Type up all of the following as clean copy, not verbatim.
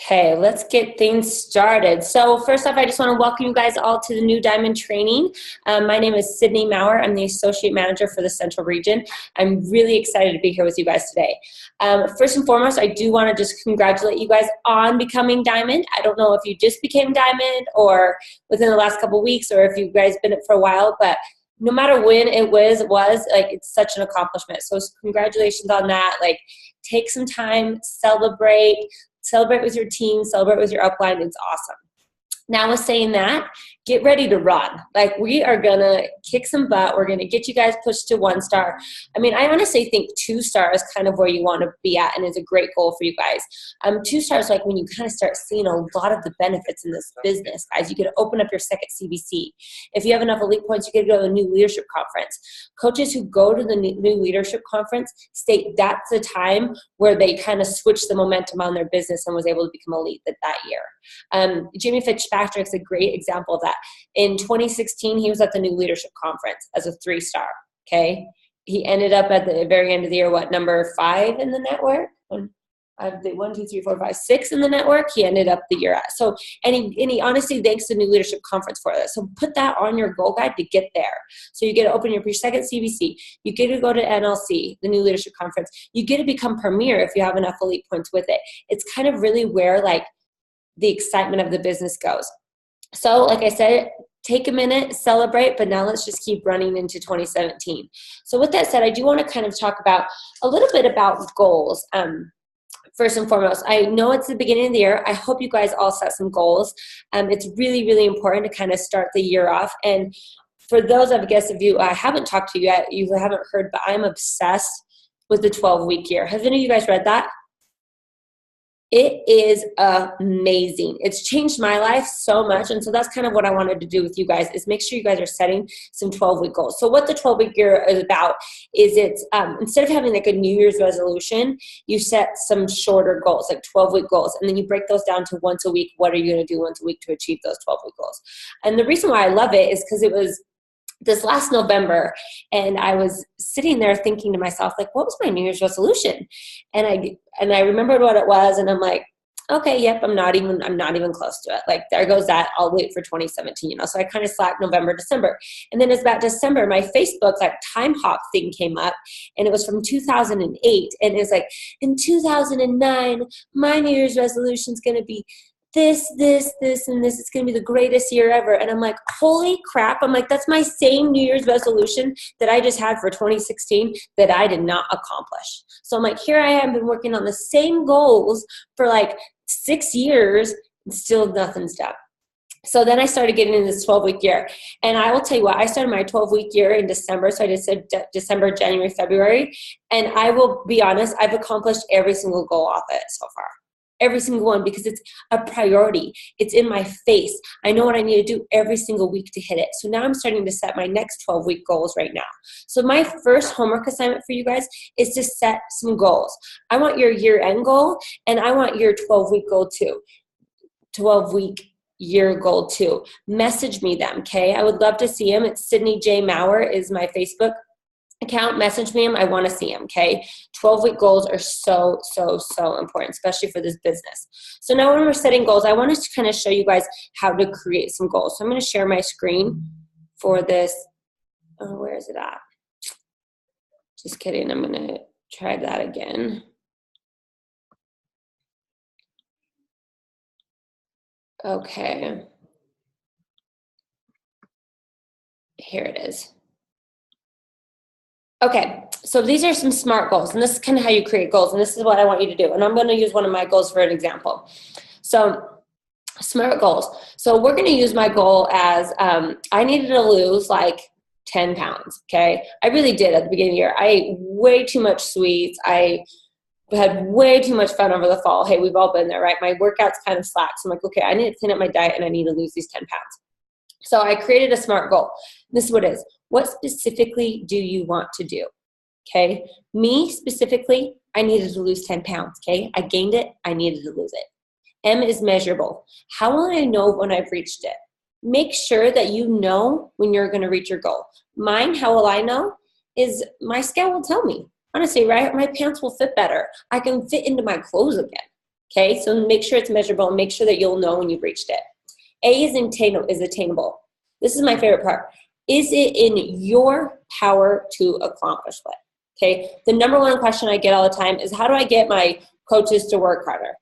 Okay, let's get things started. So first off, I just want to welcome you guys all to the new Diamond training. My name is Sydney Maurer. I'm the Associate Manager for the Central Region. I'm really excited to be here with you guys today. First and foremost, I do want to just congratulate you guys on becoming Diamond. I don't know if you just became Diamond or within the last couple weeks or if you guys been it for a while, but no matter when it was like it's such an accomplishment. So congratulations on that. Like take some time, celebrate with your team, celebrate with your upline. It's awesome. Now with saying that, get ready to run. Like we are gonna kick some butt. We're gonna get you guys pushed to 1-star. I mean, I honestly think 2-star is kind of where you want to be at, and it's a great goal for you guys. 2-star is like when you kind of start seeing a lot of the benefits in this business, guys. You get to open up your second CBC. If you have enough elite points, you get to go to the new leadership conference. Coaches who go to the new leadership conference state that's the time where they kind of switch the momentum on their business and was able to become elite that year. Jamie Fitzpatrick's a great example of that. In 2016, he was at the new leadership conference as a 3-star, okay? He ended up at the very end of the year, number 5 in the network? 6 in the network, he ended up the year at. So, and he honestly thanks the new leadership conference for that. So put that on your goal guide to get there. So you get to open your second CBC. You get to go to NLC, the new leadership conference. You get to become premier if you have enough elite points with it. It's kind of really where the excitement of the business goes. So like I said, take a minute, celebrate, but now let's just keep running into 2017. So with that said, I do want to kind of talk about a little bit about goals. First and foremost, I know it's the beginning of the year. I hope you guys all set some goals. It's really, really important to kind of start the year off. And for those of you I haven't talked to yet, you haven't heard, but I'm obsessed with the 12-week year. Have any of you guys read that? It is amazing. It's changed my life so much. And so that's kind of what I wanted to do with you guys is make sure you guys are setting some 12-week goals. So what the 12-week year is about is it's instead of having like a New Year's resolution, you set some shorter goals, like 12-week goals. And then you break those down to once a week. What are you going to do once a week to achieve those 12-week goals? And the reason why I love it is because it was this last November, and I was sitting there thinking to myself, like, what was my New Year's resolution? And I remembered what it was, and I'm like, okay, yep, I'm not even close to it. Like, there goes that. I'll wait for 2017, So I kind of slacked November, December. And then it's about December, my Facebook time hop thing came up, and it was from 2008. And it's like, in 2009, my New Year's resolution is going to be this, and this. It's going to be the greatest year ever. And I'm like, holy crap. I'm like, that's my same New Year's resolution that I just had for 2016 that I did not accomplish. So I'm like, here I am, been working on the same goals for 6 years, and still nothing's done. So then I started getting in this 12-week year. And I will tell you what, I started my 12-week year in December. So I just said December, January, February. And I will be honest, I've accomplished every single goal off it so far. Every single one, because it's a priority. It's in my face. I know what I need to do every single week to hit it. So now I'm starting to set my next 12-week goals right now. So my first homework assignment for you guys is to set some goals. I want your year-end goal, and I want your 12-week goal too. 12-week year goal too. Message me them, okay? I would love to see them. It's Sydney J. Maurer is my Facebook account. Message me them. I want to see them, okay? 12-week goals are so, so, so important, especially for this business. So now when we're setting goals, I want to kind of show you guys how to create some goals. So I'm going to share my screen for this. Oh, where is it at? Just kidding. I'm going to try that again. Okay. Here it is. Okay, so these are some SMART goals, and this is kind of how you create goals, and this is what I want you to do. And I'm going to use one of my goals for an example. So SMART goals. So we're going to use my goal as I needed to lose 10 pounds, okay? I really did at the beginning of the year. I ate way too much sweets. I had way too much fun over the fall. Hey, we've all been there, right? My workout's kind of slack. So I'm like, okay, I need to clean up my diet, and I need to lose these 10 pounds. So I created a SMART goal. This is what it is. What specifically do you want to do? Okay. Me specifically, I needed to lose 10 pounds. Okay. I gained it. I needed to lose it. M is measurable. How will I know when I've reached it? Make sure that you know when you're going to reach your goal. Mine, how will I know? Is my scale will tell me. Honestly, right? My pants will fit better. I can fit into my clothes again. Okay, so make sure it's measurable and make sure that you'll know when you've reached it. A is attainable. This is my favorite part. Is it in your power to accomplish it? Okay, the number one question I get all the time is, how do I get my coaches to work harder?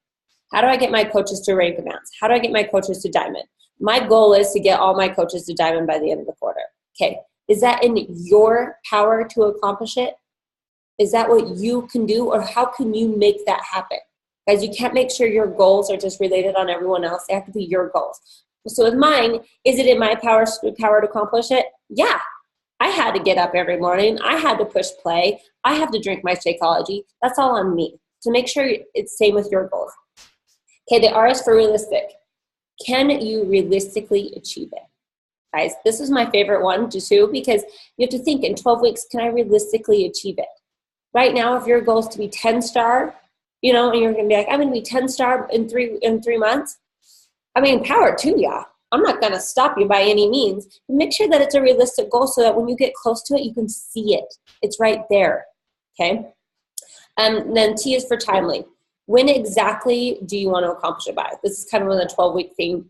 How do I get my coaches to rank events? How do I get my coaches to diamond? My goal is to get all my coaches to diamond by the end of the quarter. Okay, is that in your power to accomplish it? Is that what you can do, or how can you make that happen? Guys, you can't make sure your goals are just related on everyone else. They have to be your goals. So with mine, is it in my power to accomplish it? Yeah. I had to get up every morning. I had to push play. I have to drink my Shakeology. That's all on me. So make sure it's same with your goals. Okay, the R is for realistic. Can you realistically achieve it? Guys, this is my favorite one too, because you have to think, in 12 weeks, can I realistically achieve it? Right now, if your goal is to be 10-star, and you're going to be like, I'm going to be 10-star in three months. I mean, power to ya. I'm not going to stop you by any means. But make sure that it's a realistic goal so that when you get close to it, you can see it. It's right there, okay? And then T is for timely. When exactly do you want to accomplish it by? This is kind of when the 12-week thing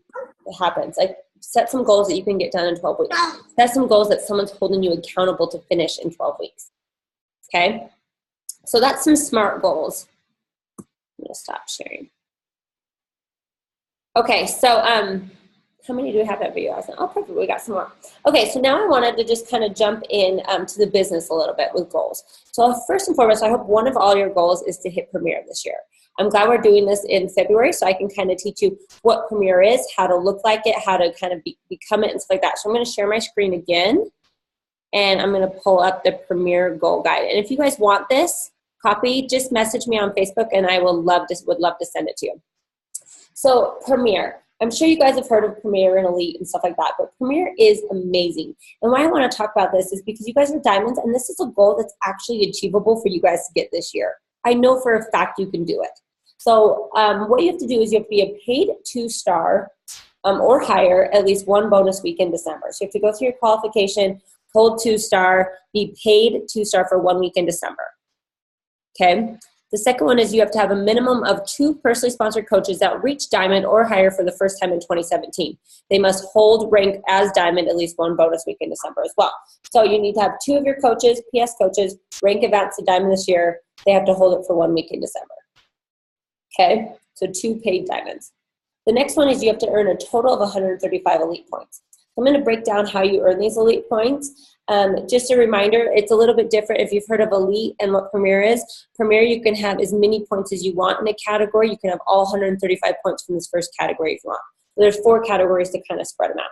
happens. Like, set some goals that you can get done in 12 weeks. Set some goals that someone's holding you accountable to finish in 12 weeks, okay? So that's some SMART goals. I'm going to stop sharing. Okay, so how many do we have that video? Oh, perfect, we got some more. Okay, so now I wanted to just kind of jump in to the business a little bit with goals. So first and foremost, I hope one of all your goals is to hit Premier this year. I'm glad we're doing this in February, so I can kind of teach you what Premier is, how to look like it, how to kind of become it, and stuff like that. So I'm going to share my screen again, and I'm going to pull up the Premier Goal Guide. And if you guys want this copy, just message me on Facebook, and I would love to send it to you. So Premier, I'm sure you guys have heard of Premier and Elite and stuff like that, but Premier is amazing. And why I want to talk about this is because you guys are diamonds, and this is a goal that's actually achievable for you guys to get this year. I know for a fact you can do it. So what you have to do is you have to be a paid 2-star or higher at least one bonus week in December. So you have to go through your qualification, hold 2-star, be paid 2-star for 1 week in December. Okay? The second one is you have to have a minimum of 2 personally sponsored coaches that reach diamond or higher for the first time in 2017. They must hold rank as diamond at least 1 bonus week in December as well. So you need to have 2 of your coaches, PS coaches, rank advance to diamond this year. They have to hold it for 1 week in December. Okay, so 2 paid diamonds. The next one is you have to earn a total of 135 elite points. I'm going to break down how you earn these elite points. Just a reminder, it's a little bit different if you've heard of elite and what Premier is. Premier, you can have as many points as you want in a category. You can have all 135 points from this first category if you want. So there's 4 categories to kind of spread them out.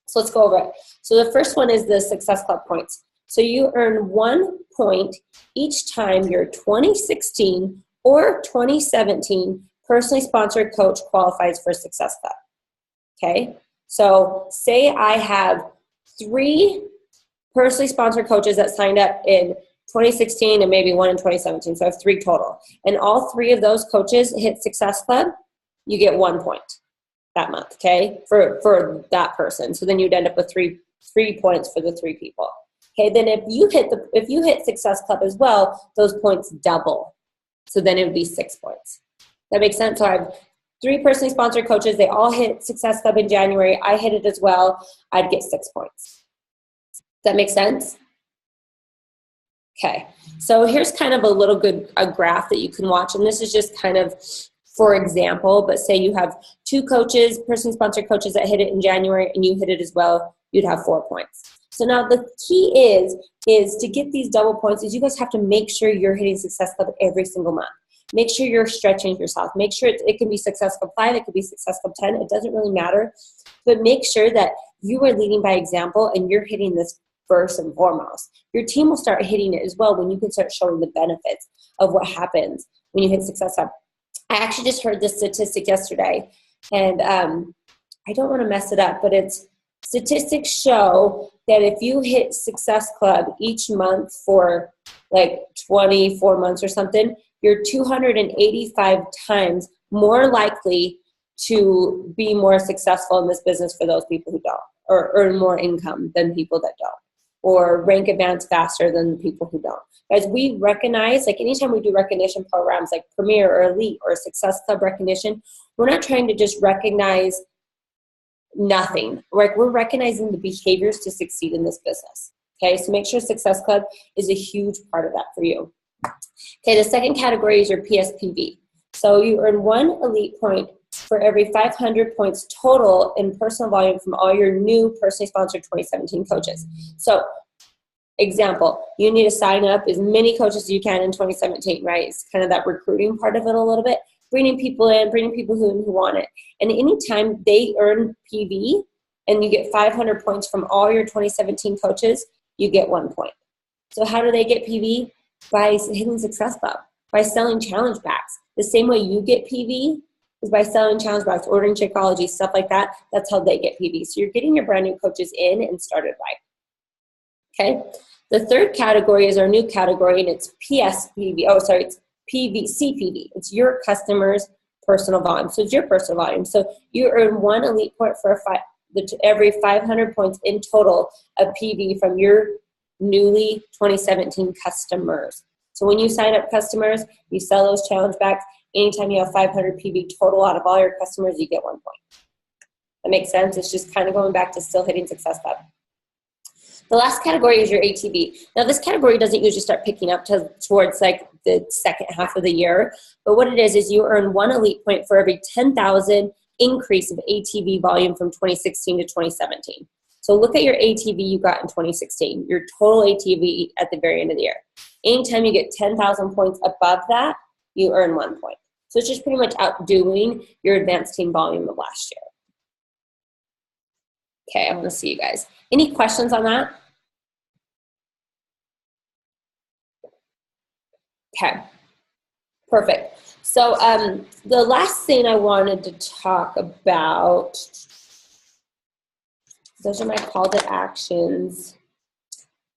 So let's go over it. So the first one is the Success Club points. So you earn 1 point each time your 2016 or 2017 personally sponsored coach qualifies for Success Club. Okay? So say I have 3 personally sponsored coaches that signed up in 2016 and maybe 1 in 2017. So I have 3 total. And all 3 of those coaches hit Success Club, you get 1 point that month, okay, for that person. So then you'd end up with 3 points for the 3 people. Okay, then if you hit Success Club as well, those points double. So then it would be 6 points. That makes sense? So I have 3 personally sponsored coaches. They all hit Success Club in January. I hit it as well. I'd get 6 points. Does that make sense? Okay. So here's kind of a graph that you can watch. And this is just kind of for example. But say you have 2 coaches, personally sponsored coaches that hit it in January and you hit it as well. You'd have 4 points. So now the key is to get these double points is you guys have to make sure you're hitting Success Club every single month. Make sure you're stretching yourself. Make sure it can be Success Club 5, it could be Success Club 10. It doesn't really matter. But make sure that you are leading by example and you're hitting this first and foremost. Your team will start hitting it as well when you can start showing the benefits of what happens when you hit Success Club. I actually just heard this statistic yesterday, and I don't want to mess it up, but statistics show that if you hit Success Club each month for like 24 months or something, you're 285 times more likely to be more successful in this business for those people who don't, or earn more income than people that don't. or rank advanced faster than the people who don't. Guys, we recognize, like anytime we do recognition programs like Premier or Elite or Success Club recognition, we're not trying to just recognize nothing. Like, we're recognizing the behaviors to succeed in this business. Okay, so make sure Success Club is a huge part of that for you. Okay, the second category is your PSPV. So you earn 1 elite point for every 500 points total in personal volume from all your new personally sponsored 2017 coaches. So, example, you need to sign up as many coaches as you can in 2017, right? It's kind of that recruiting part of it a little bit. Bringing people in, bringing people who want it. And anytime they earn PV and you get 500 points from all your 2017 coaches, you get 1 point. So how do they get PV? By hitting Success Club, by selling challenge packs. The same way you get PV is by selling challenge packs, ordering Shakeology, stuff like that. That's how they get PV. So you're getting your brand new coaches in and started right. Okay. The third category is our new category, and it's PSPV. Oh, sorry, it's CPV. It's your customers' personal volume. So it's your personal volume. So you earn 1 elite point for every 500 points in total of PV from your newly 2017 customers. So when you sign up customers, you sell those challenge packs. Anytime you have 500 PV total out of all your customers, you get 1 point. That makes sense? It's just kind of going back to still hitting Success Club. The last category is your ATV. Now, this category doesn't usually start picking up towards like the second half of the year, but what it is you earn 1 elite point for every 10,000 increase of ATV volume from 2016 to 2017. So look at your ATV you got in 2016, your total ATV at the very end of the year. Anytime you get 10,000 points above that, you earn 1 point. So it's just pretty much outdoing your advanced team volume of last year. Okay, I want to see you guys. Any questions on that? Okay, perfect. So the last thing I wanted to talk about, those are my call to actions.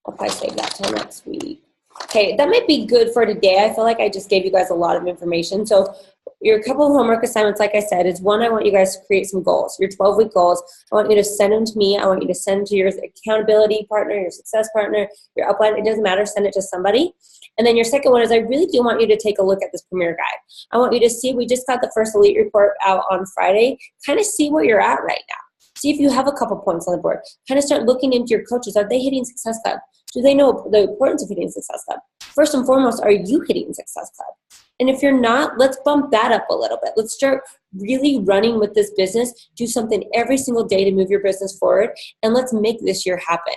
I'll probably save that till next week. Okay, that might be good for today. I feel like I just gave you guys a lot of information. So your couple of homework assignments, like I said, is one, I want you guys to create some goals, your 12-week goals. I want you to send them to me. I want you to send them to your accountability partner, your success partner, your upline. It doesn't matter. Send it to somebody. And then your second one is I really do want you to take a look at this Premier Guide. I want you to see, we just got the first Elite report out on Friday. Kind of see where you're at right now. See if you have a couple points on the board. Kind of start looking into your coaches. Are they hitting Success Club? Do they know the importance of hitting Success Club? First and foremost, are you hitting Success Club? And if you're not, let's bump that up a little bit. Let's start really running with this business. Do something every single day to move your business forward. And let's make this year happen.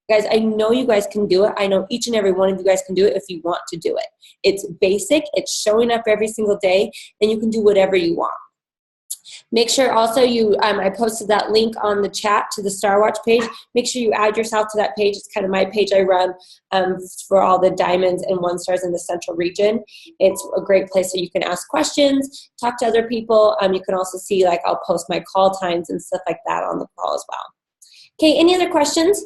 Guys, I know you guys can do it. I know each and every one of you guys can do it if you want to do it. It's basic. It's showing up every single day. And you can do whatever you want. Make sure also I posted that link on the chat to the Star Watch page. Make sure you add yourself to that page. It's kind of my page I run for all the diamonds and 1 stars in the central region. It's a great place so you can ask questions, talk to other people. You can also see, like, I'll post my call times and stuff like that on the call as well. Okay, any other questions?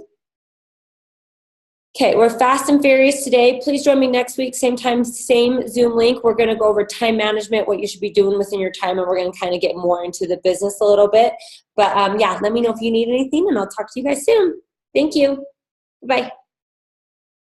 Okay, we're fast and furious today. Please join me next week, same time, same Zoom link. We're going to go over time management, what you should be doing within your time, and we're going to kind of get more into the business a little bit. But yeah, let me know if you need anything, and I'll talk to you guys soon. Thank you. Bye.